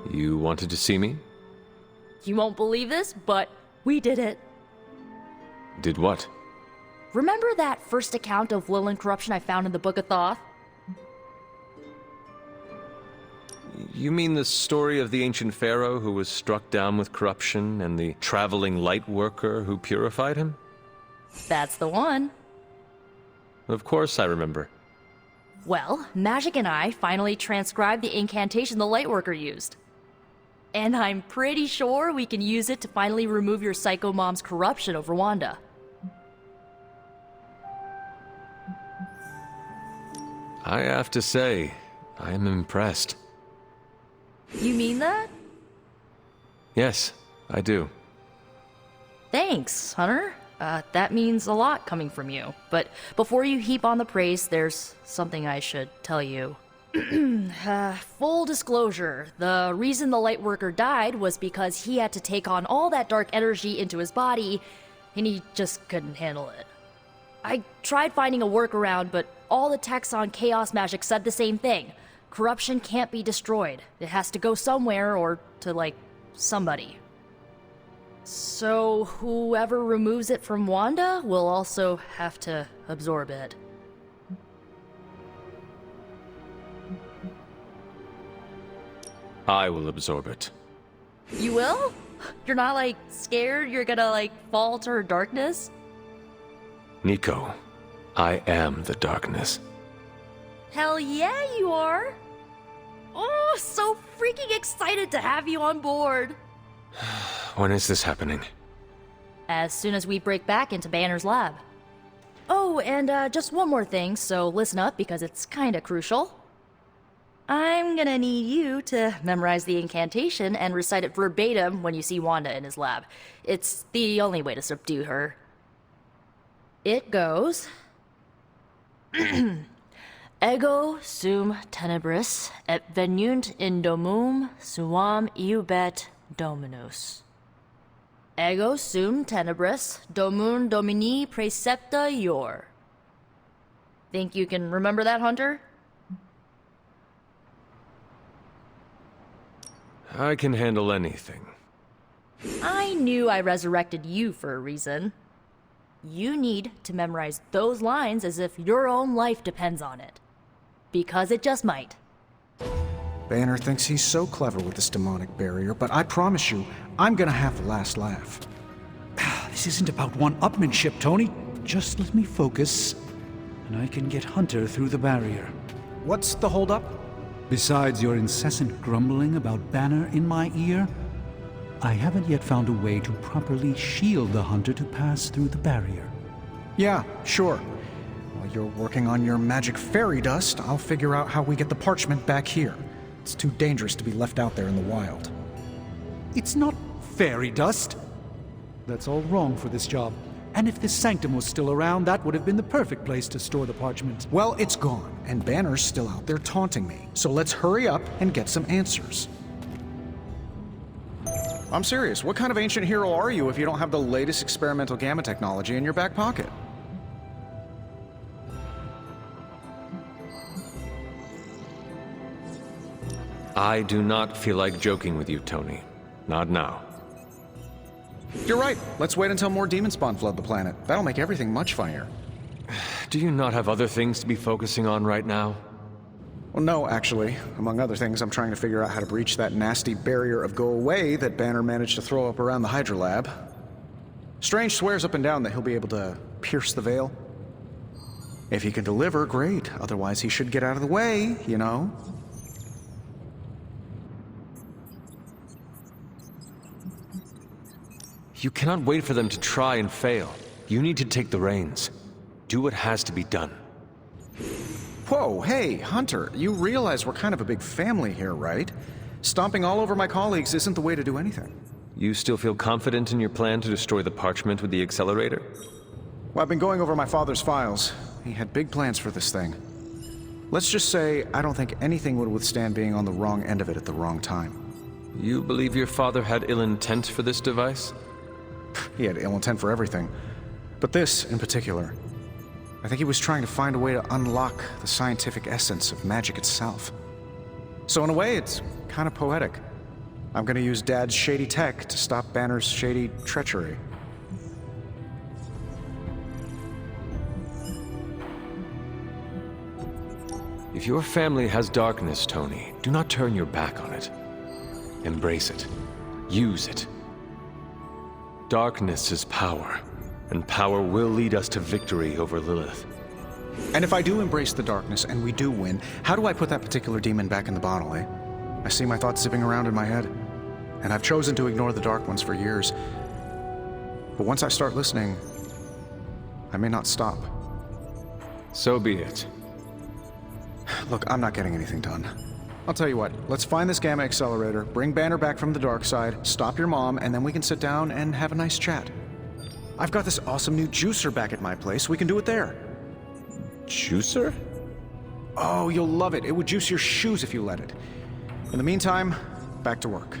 You wanted to see me? You won't believe this, but we did it. Did what? Remember that first account of Lilin corruption I found in the Book of Thoth? You mean the story of the ancient pharaoh who was struck down with corruption and the traveling light worker who purified him? That's the one. Of course I remember. Well, Magic and I finally transcribed the incantation the Lightworker used. And I'm pretty sure we can use it to finally remove your Psycho Mom's corruption over Wanda. I have to say, I am impressed. You mean that? Yes, I do. Thanks, Hunter. That means a lot coming from you. But before you heap on the praise, there's something I should tell you. Full disclosure, the reason the Lightworker died was because he had to take on all that dark energy into his body, and he just couldn't handle it. I tried finding a workaround, but all the texts on Chaos Magic said the same thing. Corruption can't be destroyed. It has to go somewhere or to, like, somebody. So whoever removes it from Wanda will also have to absorb it. I will absorb it. You will? You're not, like, scared you're gonna, like, fall to her darkness? Nico, I am the darkness. Hell yeah, you are! Oh, so freaking excited to have you on board! When is this happening? As soon as we break back into Banner's lab. Oh, and just one more thing, so listen up because it's kinda crucial. I'm gonna need you to memorize the incantation and recite it verbatim when you see Wanda in his lab. It's the only way to subdue her. It goes... Ego sum tenebris et venunt in domum suam iubet dominus. Ego sum tenebris domum domini precepta ior. Think you can remember that, Hunter? I can handle anything. I knew I resurrected you for a reason. You need to memorize those lines as if your own life depends on it. Because it just might. Banner thinks he's so clever with this demonic barrier, but I promise you, I'm gonna have the last laugh. This isn't about one-upmanship, Tony. Just let me focus, and I can get Hunter through the barrier. What's the holdup? Besides your incessant grumbling about Banner in my ear, I haven't yet found a way to properly shield the Hunter to pass through the barrier. Yeah, sure. While you're working on your magic fairy dust, I'll figure out how we get the parchment back here. It's too dangerous to be left out there in the wild. It's not fairy dust. That's all wrong for this job. And if this sanctum was still around, that would have been the perfect place to store the parchment. Well, it's gone, and Banner's still out there taunting me. So let's hurry up and get some answers. I'm serious. What kind of ancient hero are you if you don't have the latest experimental gamma technology in your back pocket? I do not feel like joking with you, Tony. Not now. You're right. Let's wait until more demon spawn flood the planet. That'll make everything much funnier. Do you not have other things to be focusing on right now? Well, no, actually. Among other things, I'm trying to figure out how to breach that nasty barrier of go away that Banner managed to throw up around the Hydra lab. Strange swears up and down that he'll be able to pierce the veil. If he can deliver, great. Otherwise, he should get out of the way, you know? You cannot wait for them to try and fail. You need to take the reins. Do what has to be done. Whoa, hey, Hunter, you realize we're kind of a big family here, right? Stomping all over my colleagues isn't the way to do anything. You still feel confident in your plan to destroy the parchment with the accelerator? Well, I've been going over my father's files. He had big plans for this thing. Let's just say I don't think anything would withstand being on the wrong end of it at the wrong time. You believe your father had ill intent for this device? He had ill intent for everything. But this, in particular. I think he was trying to find a way to unlock the scientific essence of magic itself. So in a way, it's kind of poetic. I'm gonna use Dad's shady tech to stop Banner's shady treachery. If your family has darkness, Tony, do not turn your back on it. Embrace it. Use it. Darkness is power, and power will lead us to victory over Lilith. And if I do embrace the darkness and we do win, how do I put that particular demon back in the bottle, eh? I see my thoughts zipping around in my head, and I've chosen to ignore the dark ones for years. But once I start listening, I may not stop. So be it. Look, I'm not getting anything done. I'll tell you what, let's find this gamma accelerator, bring Banner back from the dark side, stop your mom, and then we can sit down and have a nice chat. I've got this awesome new juicer back at my place. We can do it there. Juicer? Oh, you'll love it. It would juice your shoes if you let it. In the meantime, back to work.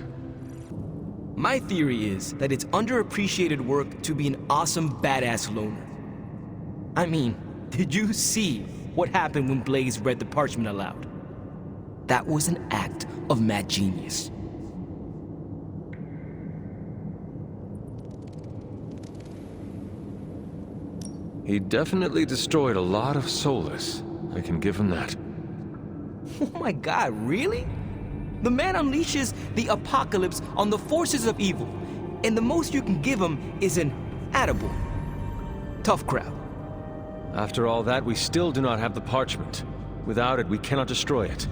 My theory is that it's underappreciated work to be an awesome badass loner. I mean, did you see what happened when Blaze read the parchment aloud? That was an act of mad genius. He definitely destroyed a lot of Solus. I can give him that. Oh my god, really? The man unleashes the apocalypse on the forces of evil, and the most you can give him is an attaboy. Tough crowd. After all that, we still do not have the parchment. Without it, we cannot destroy it.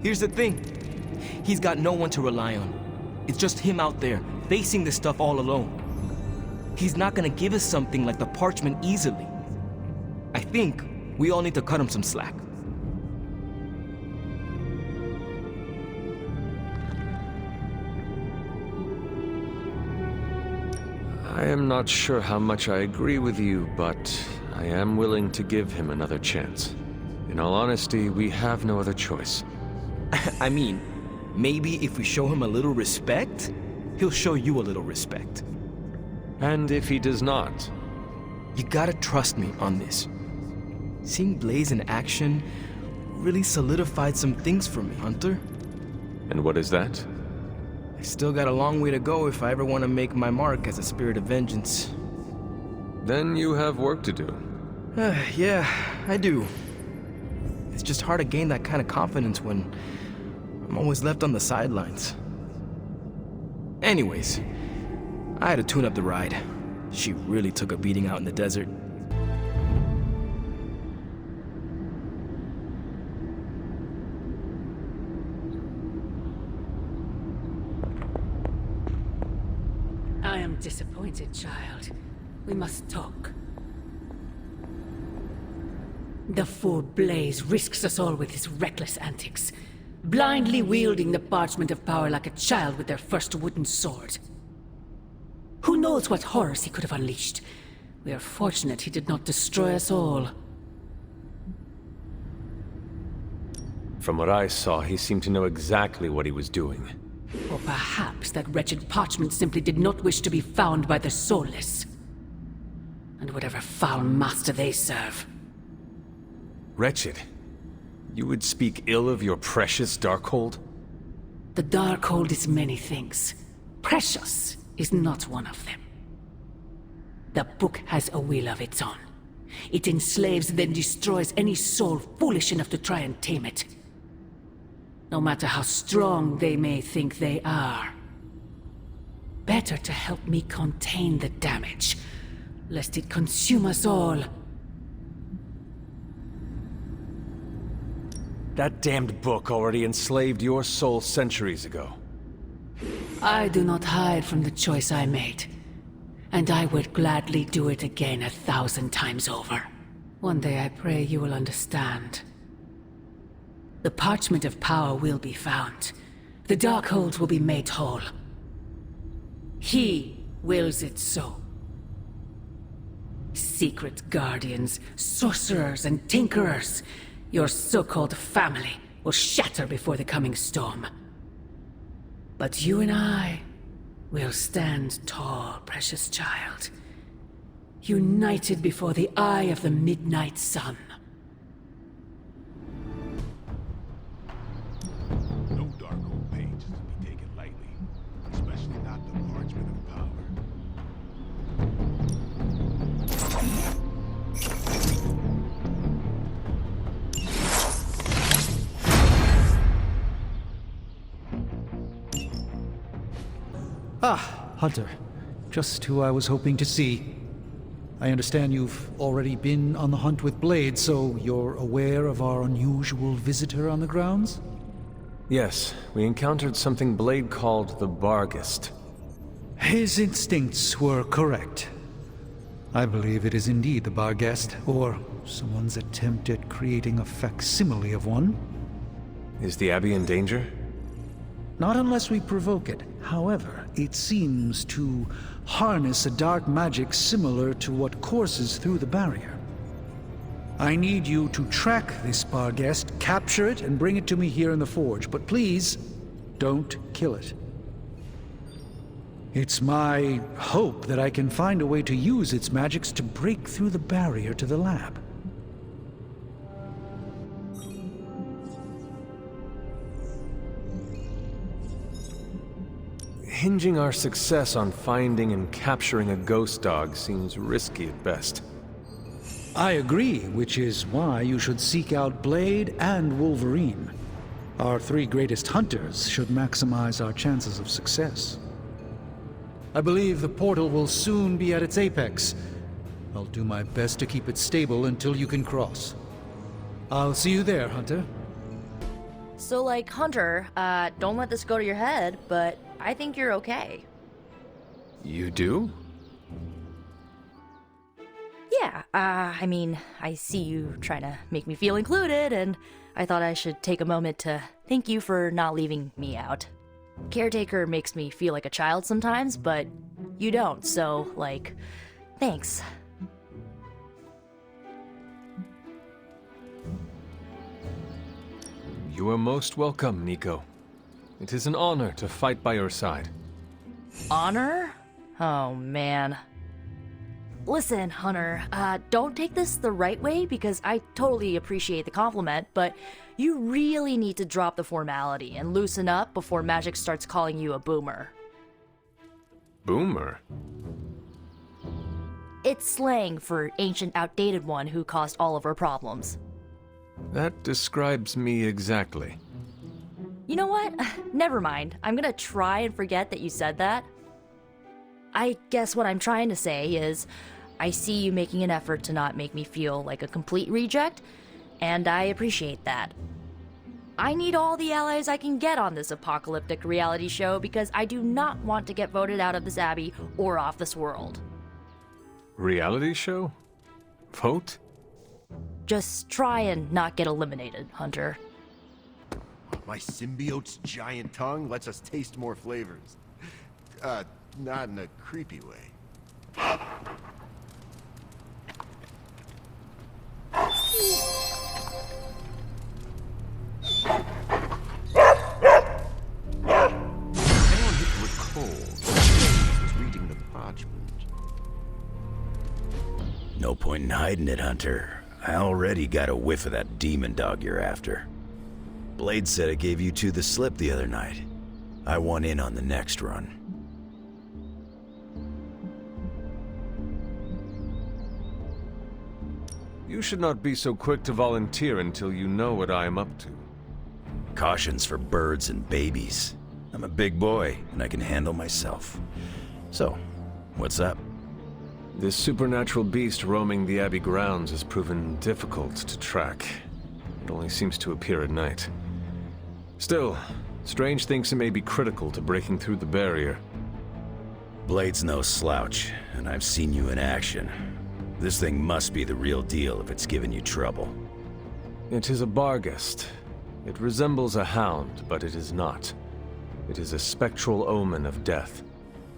Here's the thing. He's got no one to rely on. It's just him out there, facing this stuff all alone. He's not gonna give us something like the parchment easily. I think we all need to cut him some slack. I am not sure how much I agree with you, but I am willing to give him another chance. In all honesty, we have no other choice. I mean, maybe if we show him a little respect, he'll show you a little respect. And if he does not? You gotta trust me on this. Seeing Blaze in action really solidified some things for me, Hunter. And what is that? I still got a long way to go if I ever want to make my mark as a spirit of vengeance. Then you have work to do. Yeah, I do. It's just hard to gain that kind of confidence when I'm always left on the sidelines. Anyways, I had to tune up the ride. She really took a beating out in the desert. I am disappointed, child. We must talk. The fool Blaze risks us all with his reckless antics, blindly wielding the parchment of power like a child with their first wooden sword. Who knows what horrors he could have unleashed? We are fortunate he did not destroy us all. From what I saw, he seemed to know exactly what he was doing. Or perhaps that wretched parchment simply did not wish to be found by the soulless. And whatever foul master they serve. Wretched? You would speak ill of your precious Darkhold? The Darkhold is many things. Precious is not one of them. The book has a will of its own. It enslaves, then destroys any soul foolish enough to try and tame it. No matter how strong they may think they are. Better to help me contain the damage, lest it consume us all. That damned book already enslaved your soul centuries ago. I do not hide from the choice I made. And I would gladly do it again 1,000 times over. One day I pray you will understand. The parchment of power will be found. The Darkhold will be made whole. He wills it so. Secret guardians, sorcerers, and tinkerers, your so-called family, will shatter before the coming storm. But you and I will stand tall, precious child. United before the eye of the midnight sun. No Darkhold page is to be taken lightly. Hunter. Just who I was hoping to see. I understand you've already been on the hunt with Blade, so you're aware of our unusual visitor on the grounds? Yes, we encountered something Blade called the Barghest. His instincts were correct. I believe it is indeed the Barghest, or someone's attempt at creating a facsimile of one. Is the Abbey in danger? Not unless we provoke it. However, it seems to harness a dark magic similar to what courses through the barrier. I need you to track this Barghest, capture it, and bring it to me here in the forge. But please, don't kill it. It's my hope that I can find a way to use its magics to break through the barrier to the lab. Hinging our success on finding and capturing a ghost dog seems risky at best. I agree, which is why you should seek out Blade and Wolverine. Our three greatest hunters should maximize our chances of success. I believe the portal will soon be at its apex. I'll do my best to keep it stable until you can cross. I'll see you there, Hunter. So, like, Hunter, don't let this go to your head, but I think you're okay. You do? Yeah, I mean, I see you trying to make me feel included, and I thought I should take a moment to thank you for not leaving me out. Caretaker makes me feel like a child sometimes, but you don't, so, like, thanks. You are most welcome, Nico. It is an honor to fight by your side. Honor? Oh, man. Listen, Hunter, don't take this the right way because I totally appreciate the compliment, but you really need to drop the formality and loosen up before magic starts calling you a boomer. Boomer? It's slang for ancient, outdated one who caused all of our problems. That describes me exactly. You know what? Never mind. I'm gonna try and forget that you said that. I guess what I'm trying to say is, I see you making an effort to not make me feel like a complete reject, and I appreciate that. I need all the allies I can get on this apocalyptic reality show because I do not want to get voted out of this abbey or off this world. Reality show? Vote? Just try and not get eliminated, Hunter. My symbiote's giant tongue lets us taste more flavors. Not in a creepy way. Anyone who recalls James was reading the parchment. No point in hiding it, Hunter. I already got a whiff of that demon dog you're after. Blade said it gave you two the slip the other night. I want in on the next run. You should not be so quick to volunteer until you know what I am up to. Caution's for birds and babies. I'm a big boy, and I can handle myself. So, what's up? This supernatural beast roaming the Abbey grounds has proven difficult to track. It only seems to appear at night. Still, Strange thinks it may be critical to breaking through the barrier. Blade's no slouch, and I've seen you in action. This thing must be the real deal if it's giving you trouble. It is a Barghest. It resembles a hound, but it is not. It is a spectral omen of death.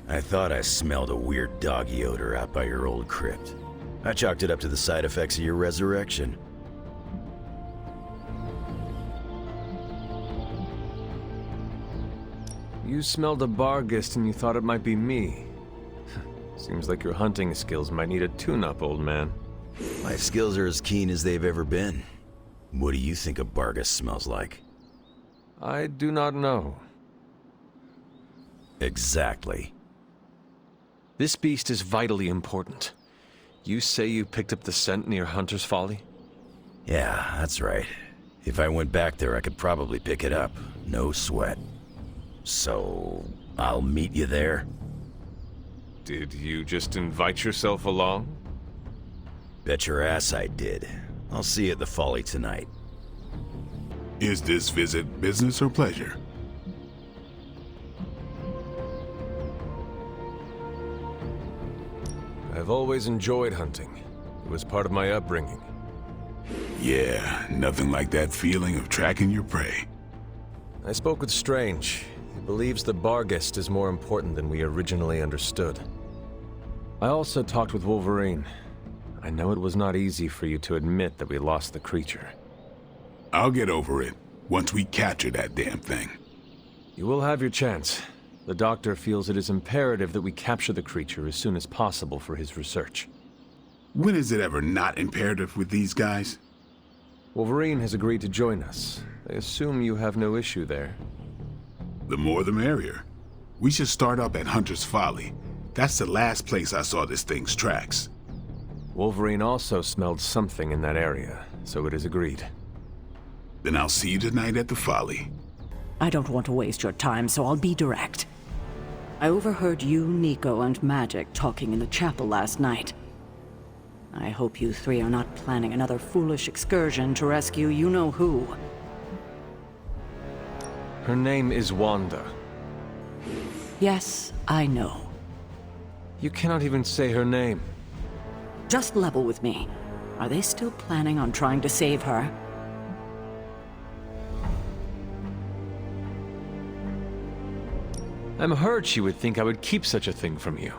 I thought I smelled a weird doggy odor out by your old crypt. I chalked it up to the side effects of your resurrection. You smelled a Barghest and you thought it might be me. Seems like your hunting skills might need a tune-up, old man. My skills are as keen as they've ever been. What do you think a Barghest smells like? I do not know. Exactly. This beast is vitally important. You say you picked up the scent near Hunter's Folly? Yeah, that's right. If I went back there, I could probably pick it up. No sweat. So, I'll meet you there. Did you just invite yourself along? Bet your ass I did. I'll see you at the Folly tonight. Is this visit business or pleasure? I've always enjoyed hunting. It was part of my upbringing. Yeah, nothing like that feeling of tracking your prey. I spoke with Strange. He believes the Barghest is more important than we originally understood. I also talked with Wolverine. I know it was not easy for you to admit that we lost the creature. I'll get over it once we capture that damn thing. You will have your chance. The Doctor feels it is imperative that we capture the creature as soon as possible for his research. When is it ever not imperative with these guys? Wolverine has agreed to join us. I assume you have no issue there. The more the merrier. We should start up at Hunter's Folly. That's the last place I saw this thing's tracks. Wolverine also smelled something in that area, so it is agreed. Then I'll see you tonight at the Folly. I don't want to waste your time, so I'll be direct. I overheard you, Nico, and Magic talking in the chapel last night. I hope you three are not planning another foolish excursion to rescue you-know-who. Her name is Wanda. Yes, I know. You cannot even say her name. Just level with me. Are they still planning on trying to save her? I'm hurt she would think I would keep such a thing from you.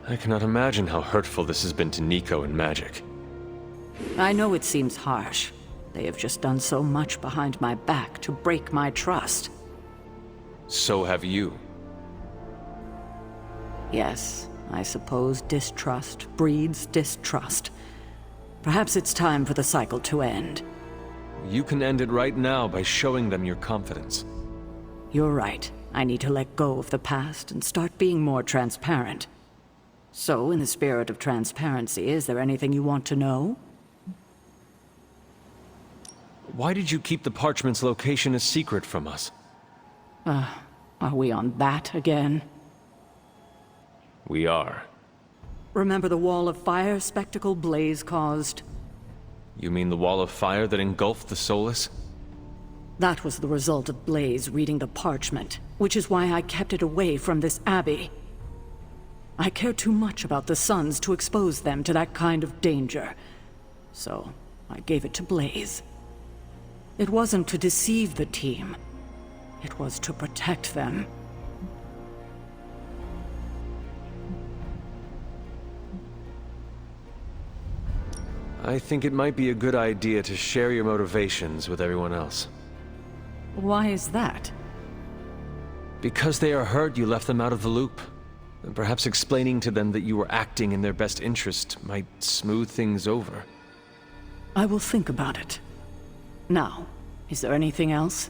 I cannot imagine how hurtful this has been to Nico and Magic. I know it seems harsh. They have just done so much behind my back to break my trust. So have you. Yes, I suppose distrust breeds distrust. Perhaps it's time for the cycle to end. You can end it right now by showing them your confidence. You're right. I need to let go of the past and start being more transparent. So, in the spirit of transparency, is there anything you want to know? Why did you keep the parchment's location a secret from us? Are we on that again? We are. Remember the wall of fire spectacle Blaze caused? You mean the wall of fire that engulfed the Solus? That was the result of Blaze reading the parchment, which is why I kept it away from this abbey. I care too much about the Sons to expose them to that kind of danger. So, I gave it to Blaze. It wasn't to deceive the team. It was to protect them. I think it might be a good idea to share your motivations with everyone else. Why is that? Because they are hurt you left them out of the loop. And perhaps explaining to them that you were acting in their best interest might smooth things over. I will think about it. Now, is there anything else?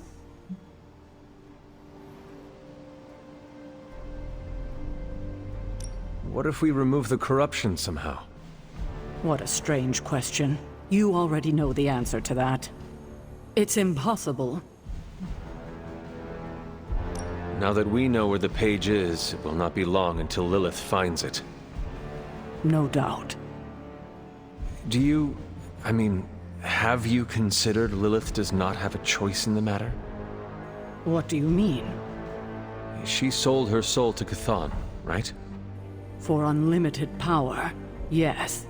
What if we remove the corruption somehow? What a strange question. You already know the answer to that. It's impossible. Now that we know where the page is, it will not be long until Lilith finds it. No doubt. Have you considered Lilith does not have a choice in the matter? What do you mean? She sold her soul to Chthon, right? For unlimited power, yes.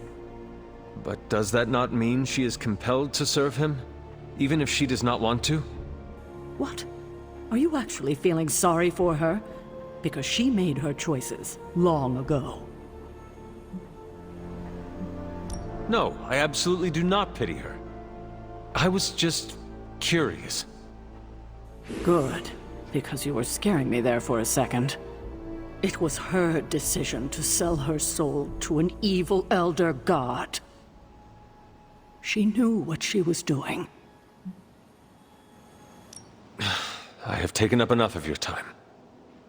But does that not mean she is compelled to serve him, even if she does not want to? What? Are you actually feeling sorry for her? Because she made her choices long ago. No, I absolutely do not pity her. I was just curious. Good, because you were scaring me there for a second. It was her decision to sell her soul to an evil elder god. She knew what she was doing. I have taken up enough of your time.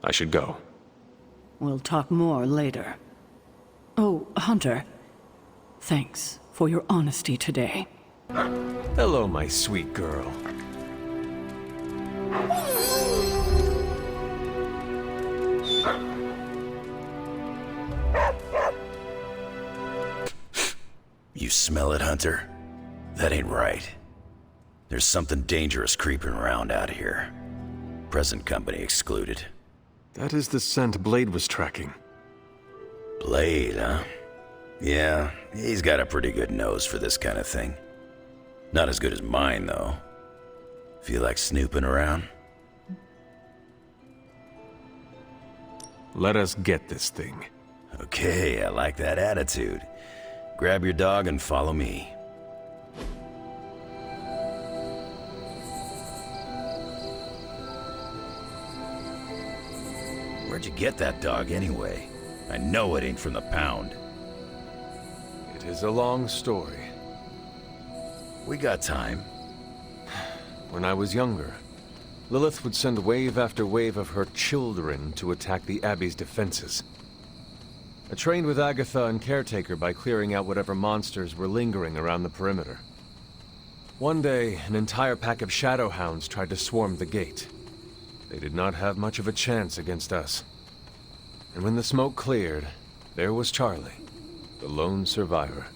I should go. We'll talk more later. Oh, Hunter. Thanks for your honesty today. Hello, my sweet girl. smell it, Hunter? That ain't right. There's something dangerous creeping around out here. Present company excluded. That is the scent Blade was tracking. Blade, huh? Yeah, he's got a pretty good nose for this kind of thing. Not as good as mine, though. Feel like snooping around? Let us get this thing. Okay, I like that attitude. Grab your dog and follow me. Where'd you get that dog anyway? I know it ain't from the pound. It is a long story. We got time. When I was younger, Lilith would send wave after wave of her children to attack the Abbey's defenses. I trained with Agatha and Caretaker by clearing out whatever monsters were lingering around the perimeter. One day, an entire pack of Shadowhounds tried to swarm the gate. They did not have much of a chance against us. And when the smoke cleared, there was Charlie, the lone survivor.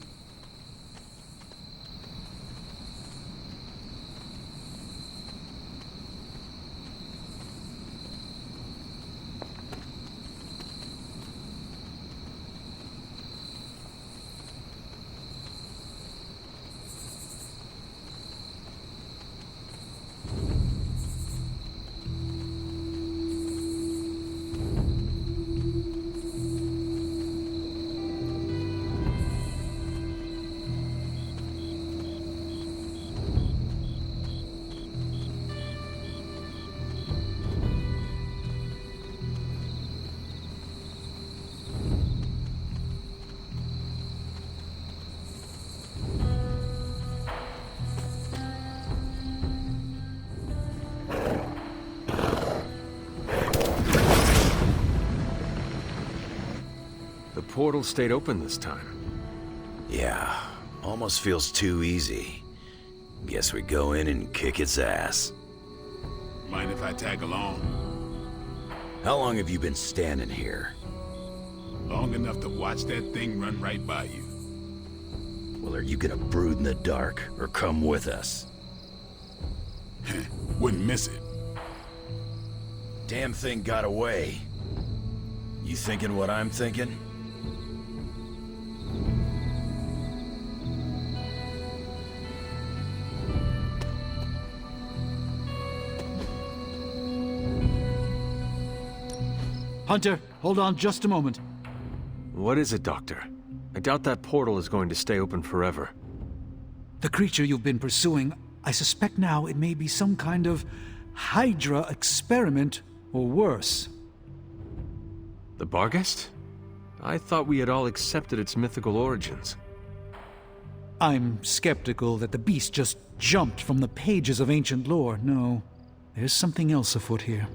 The portal stayed open this time. Yeah, almost feels too easy. Guess we go in and kick its ass. Mind if I tag along? How long have you been standing here? Long enough to watch that thing run right by you. Well, are you gonna brood in the dark, or come with us? Wouldn't miss it. Damn thing got away. You thinking what I'm thinking? Hunter, hold on just a moment. What is it, Doctor? I doubt that portal is going to stay open forever. The creature you've been pursuing, I suspect now it may be some kind of Hydra experiment, or worse. The Barghest? I thought we had all accepted its mythical origins. I'm skeptical that the beast just jumped from the pages of ancient lore. No, there's something else afoot here.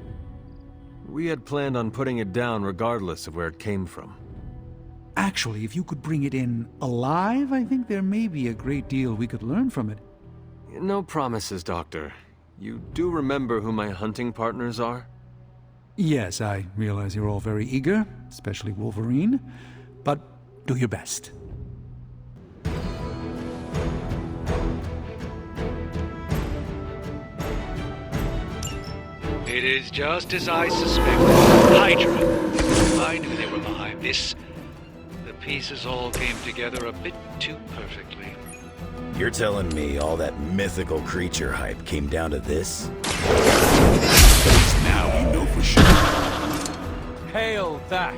We had planned on putting it down regardless of where it came from. Actually, if you could bring it in alive, I think there may be a great deal we could learn from it. No promises, Doctor. You do remember who my hunting partners are? Yes, I realize you're all very eager, especially Wolverine, but do your best. It is just as I suspected. Hydra. I knew they were behind this. The pieces all came together a bit too perfectly. You're telling me all that mythical creature hype came down to this? Now you know for sure. Hail that!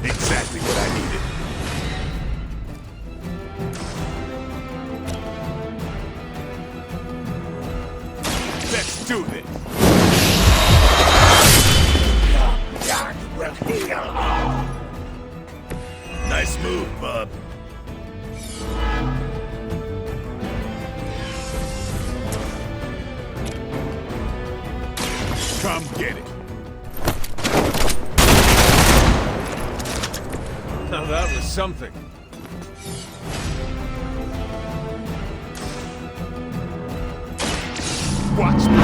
Exactly what I needed. Let's do this. Nice move, bub. Come get it. Now that was something. Watch me.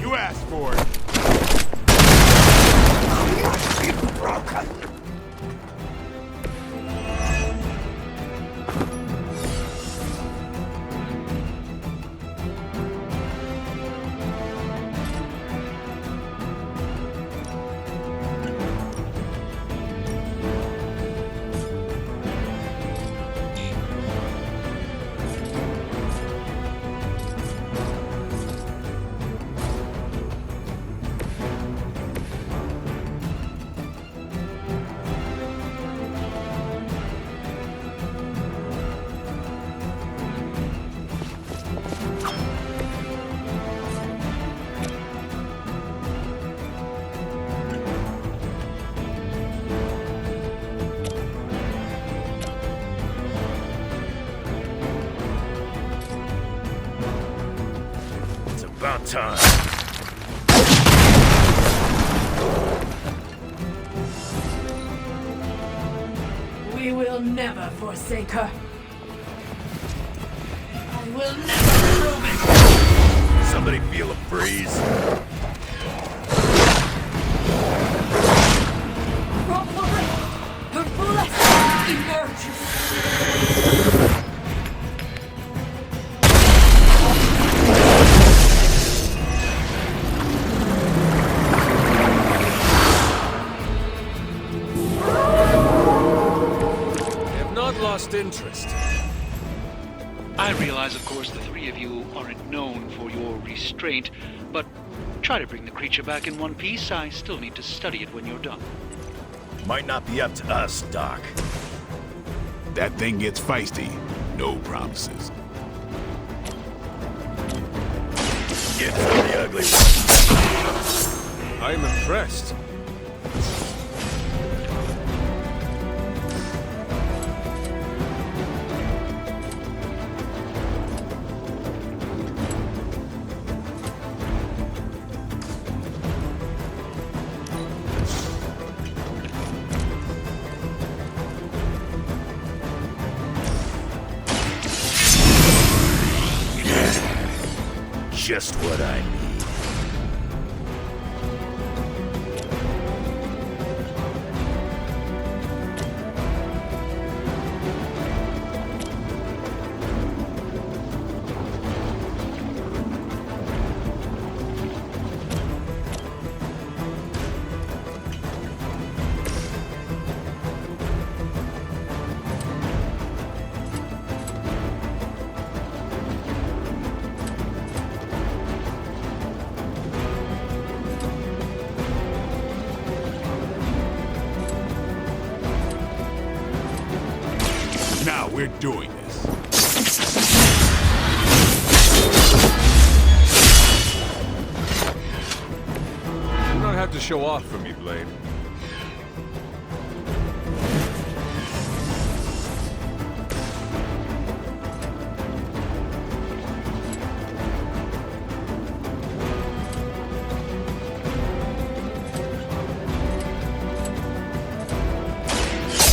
You asked for it. It's about time. We will never forsake her. I will never prove it. Somebody feel a breeze? From the rift, her blessing emerges. Lost interest. I realize, of course, the three of you aren't known for your restraint, but try to bring the creature back in one piece. I still need to study it when you're done. Might not be up to us, Doc. That thing gets feisty. No promises. Get to the ugly one. I am impressed. Just what I need. Now we're doing this. You don't have to show off for me, Blade.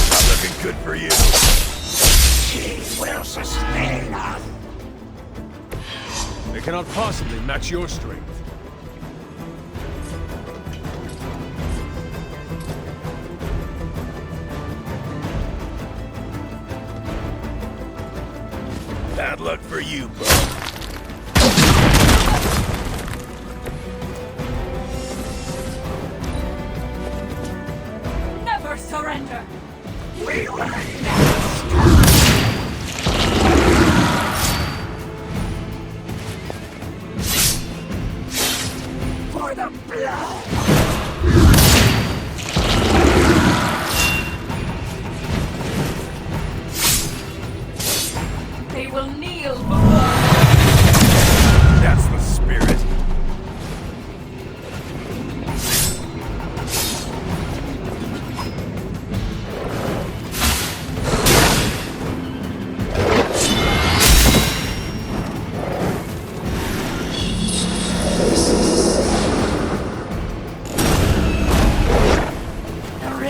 Not looking good for you. She will sustain us. They cannot possibly match your strength. Bad luck for you, bro. Never surrender. We will never stop.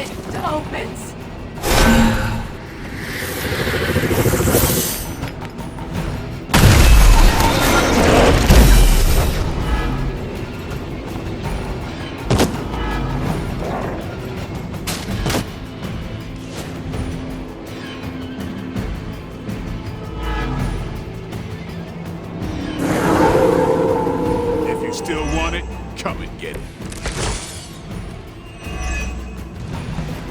rift opens. If you still want it, come and get it.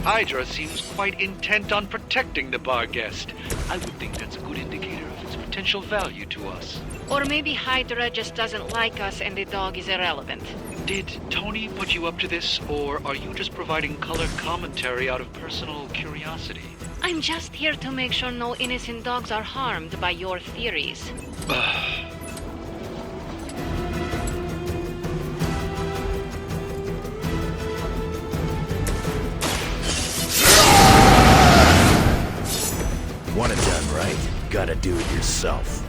Hydra seems quite intent on protecting the bar guest. I would think that's a good indicator of its potential value to us. Or maybe Hydra just doesn't like us and the dog is irrelevant. Did Tony put you up to this, or are you just providing colored commentary out of personal curiosity? I'm just here to make sure no innocent dogs are harmed by your theories. Want it done right, gotta do it yourself.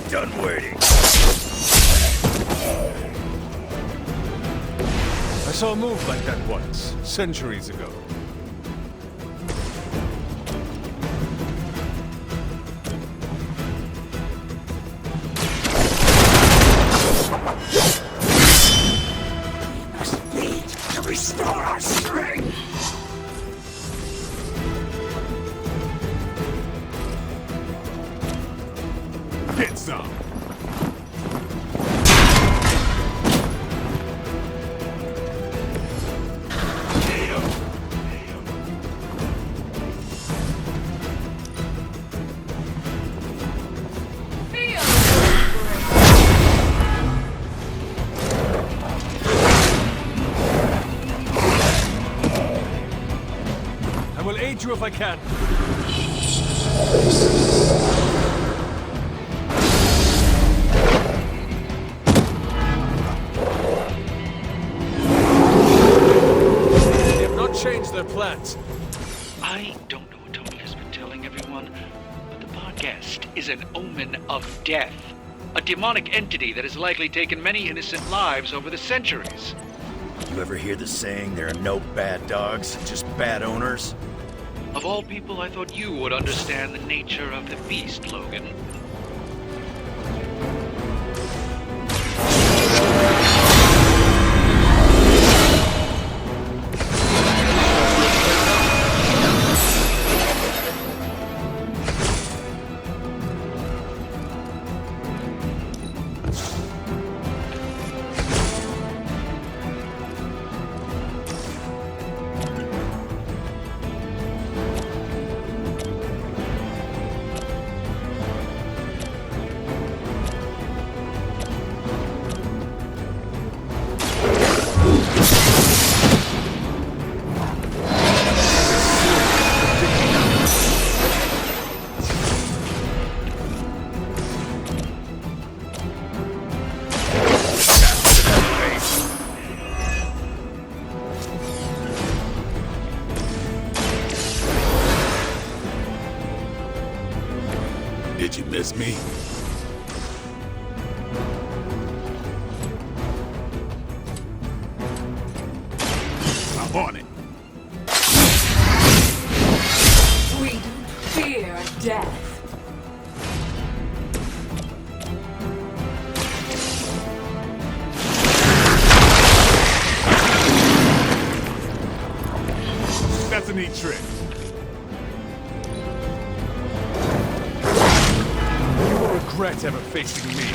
Done waiting. I saw a move like that once, centuries ago. To restore our strength. Hit some. I will aid you if I can. They have not changed their plans. I don't know what Tony has been telling everyone, but the bar guest is an omen of death. A demonic entity that has likely taken many innocent lives over the centuries. You ever hear the saying, there are no bad dogs, just bad owners? Of all people, I thought you would understand the nature of the beast, Logan. Did you miss me? I'm on it. We don't fear death. That's a neat trick. You will regret ever facing me.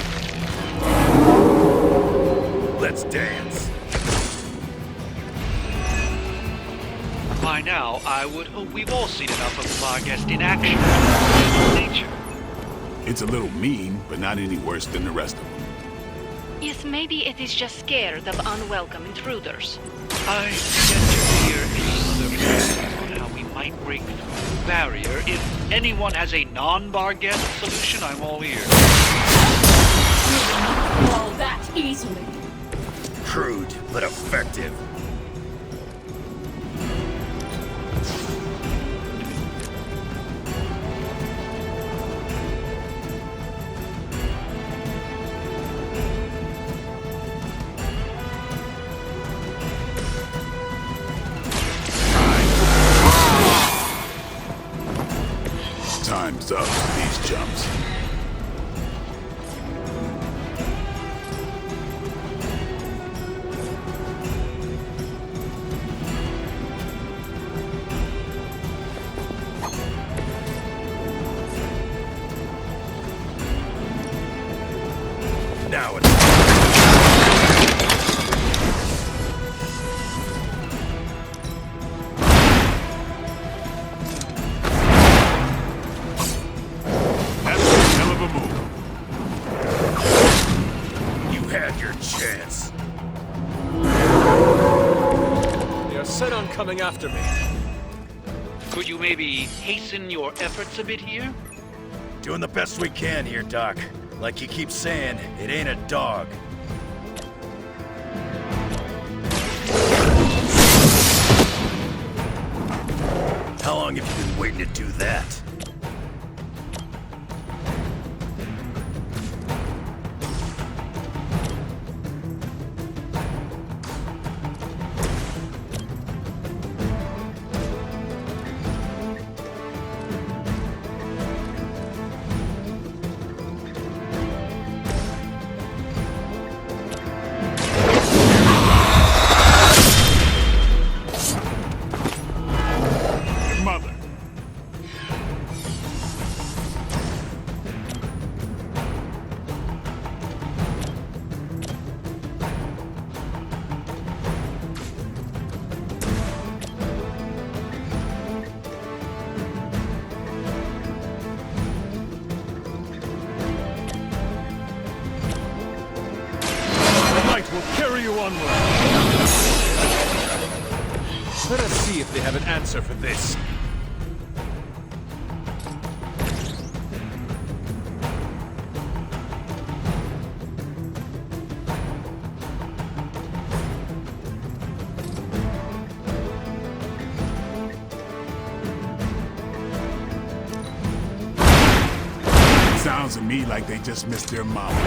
Let's dance. By now, I would hope we've all seen enough of the bar guest in action. Nature. It's a little mean, but not any worse than the rest of them. Yes, maybe it is just scared of unwelcome intruders. I get to hear any other plans on how we might break through the barrier if anyone has a non-Barghest solution, I'm all ears. All that easily. Crude, but effective. Time's up for these jumps. Now it's... That's a hell of a move. You had your chance. They are set on coming after me. Could you maybe hasten your efforts a bit here? Doing the best we can here, Doc. Like you keep saying, it ain't a dog. How long have you been waiting to do that? Your mother. The light will carry you onward. Let us see if they have an answer for this. Sounds to me like they just missed their mama.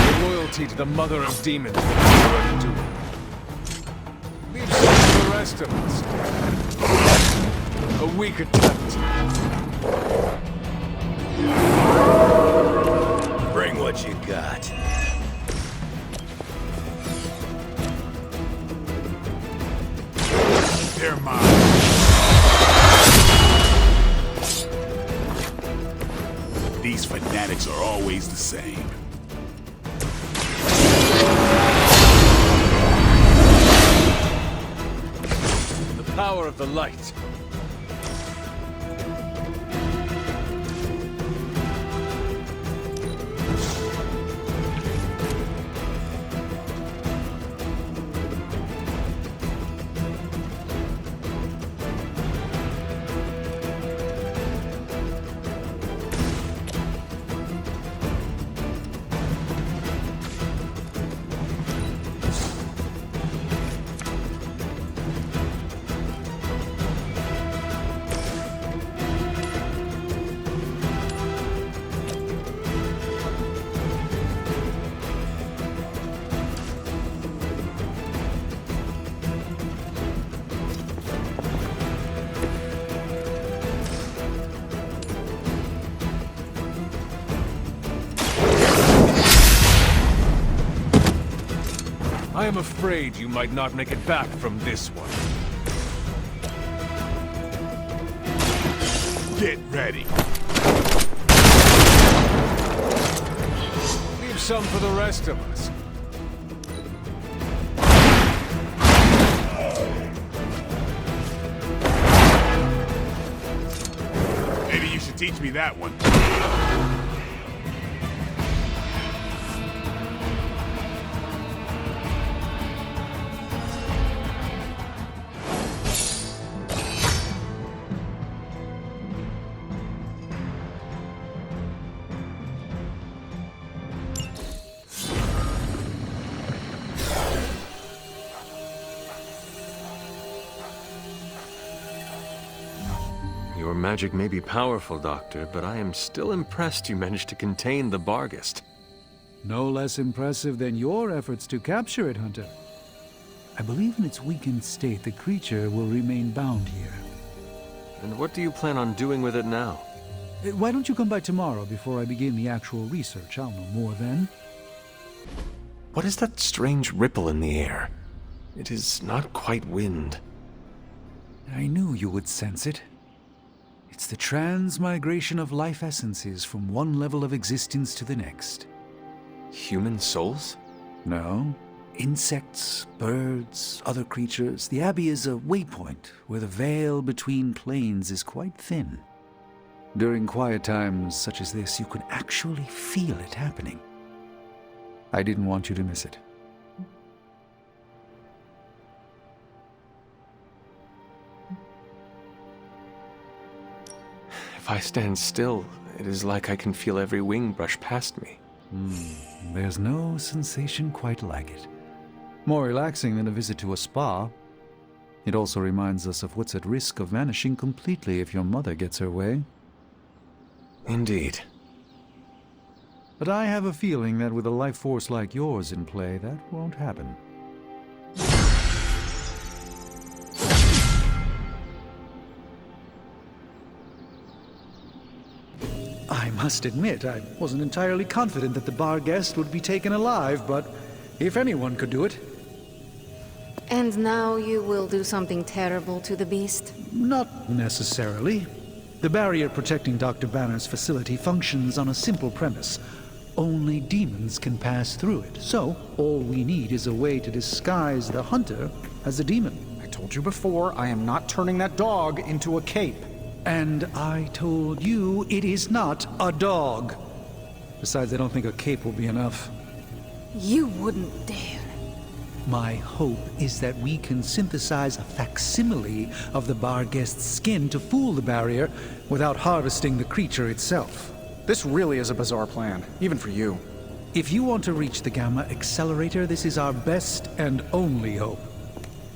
Your loyalty to the mother of demons will never undo. Leave some for the rest of us. A weak attempt. Bring what you got. They're mine. These fanatics are always the same. The power of the light. I am afraid you might not make it back from this one. Get ready. Leave some for the rest of us. Maybe you should teach me that one. magic may be powerful, Doctor, but I am still impressed you managed to contain the Barghest. No less impressive than your efforts to capture it, Hunter. I believe in its weakened state, the creature will remain bound here. And what do you plan on doing with it now? Why don't you come by tomorrow before I begin the actual research? I'll know more then. What is that strange ripple in the air? It is not quite wind. I knew you would sense it. It's the transmigration of life essences from one level of existence to the next. Human souls? No. Insects, birds, other creatures. The Abbey is a waypoint where the veil between planes is quite thin. During quiet times such as this, you can actually feel it happening. I didn't want you to miss it. If I stand still, it is like I can feel every wing brush past me. There's no sensation quite like it. More relaxing than a visit to a spa. It also reminds us of what's at risk of vanishing completely if your mother gets her way. Indeed. But I have a feeling that with a life force like yours in play, that won't happen. I must admit, I wasn't entirely confident that the Barghest would be taken alive, but if anyone could do it... And now you will do something terrible to the beast? Not necessarily. The barrier protecting Dr. Banner's facility functions on a simple premise. Only demons can pass through it, so all we need is a way to disguise the hunter as a demon. I told you before, I am not turning that dog into a cape. And I told you it is not a dog. Besides, I don't think a cape will be enough. You wouldn't dare. My hope is that we can synthesize a facsimile of the Barghest's skin to fool the barrier without harvesting the creature itself. This really is a bizarre plan, even for you. If you want to reach the Gamma Accelerator, this is our best and only hope.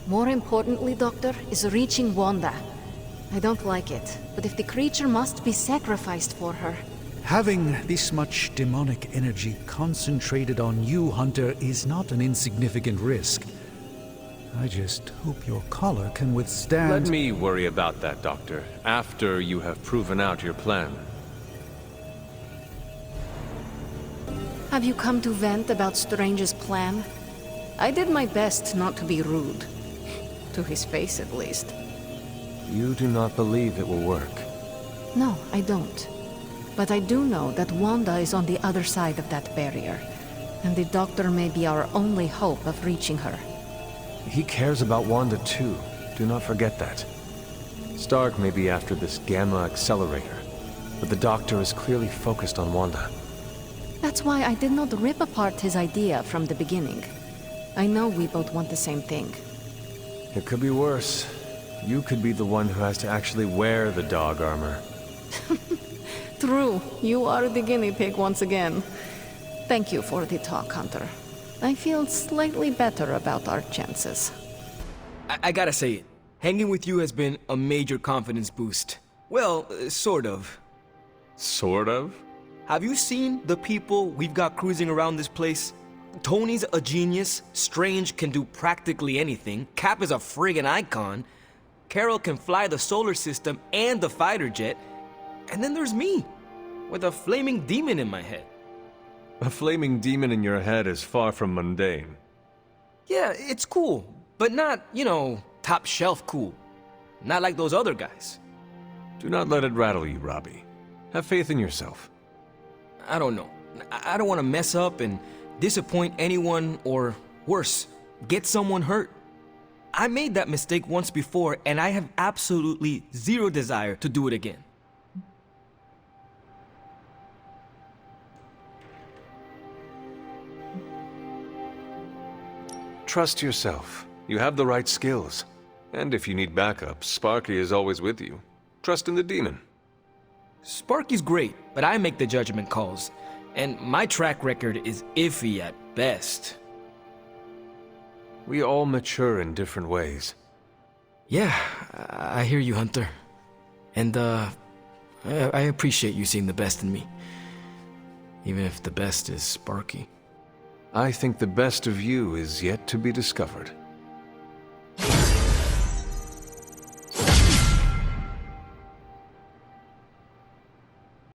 More importantly, Doctor, is reaching Wanda. I don't like it, but if the creature must be sacrificed for her... Having this much demonic energy concentrated on you, Hunter, is not an insignificant risk. I just hope your collar can withstand... Let me worry about that, Doctor, after you have proven out your plan. Have you come to vent about Strange's plan? I did my best not to be rude. To his face, at least. You do not believe it will work? No, I don't. But I do know that Wanda is on the other side of that barrier, and the Doctor may be our only hope of reaching her. He cares about Wanda too. Do not forget that. Stark may be after this Gamma Accelerator, but the Doctor is clearly focused on Wanda. That's why I did not rip apart his idea from the beginning. I know we both want the same thing. It could be worse. You could be the one who has to actually wear the dog armor. True, you are the guinea pig once again. Thank you for the talk, Hunter. I feel slightly better about our chances. I gotta say it. Hanging with you has been a major confidence boost. Well, sort of. Sort of? Have you seen the people we've got cruising around this place? Tony's a genius, Strange can do practically anything, Cap is a friggin' icon, Carol can fly the solar system and the fighter jet, and then there's me, with a flaming demon in my head. A flaming demon in your head is far from mundane. Yeah, it's cool, but not, you know, top shelf cool. Not like those other guys. Do not let it rattle you, Robbie. Have faith in yourself. I don't know. I don't want to mess up and disappoint anyone, or worse, get someone hurt. I made that mistake once before, and I have absolutely zero desire to do it again. Trust yourself. You have the right skills. And if you need backup, Sparky is always with you. Trust in the demon. Sparky's great, but I make the judgment calls. And my track record is iffy at best. We all mature in different ways. Yeah, I hear you, Hunter. And, I appreciate you seeing the best in me. Even if the best is Sparky. I think the best of you is yet to be discovered.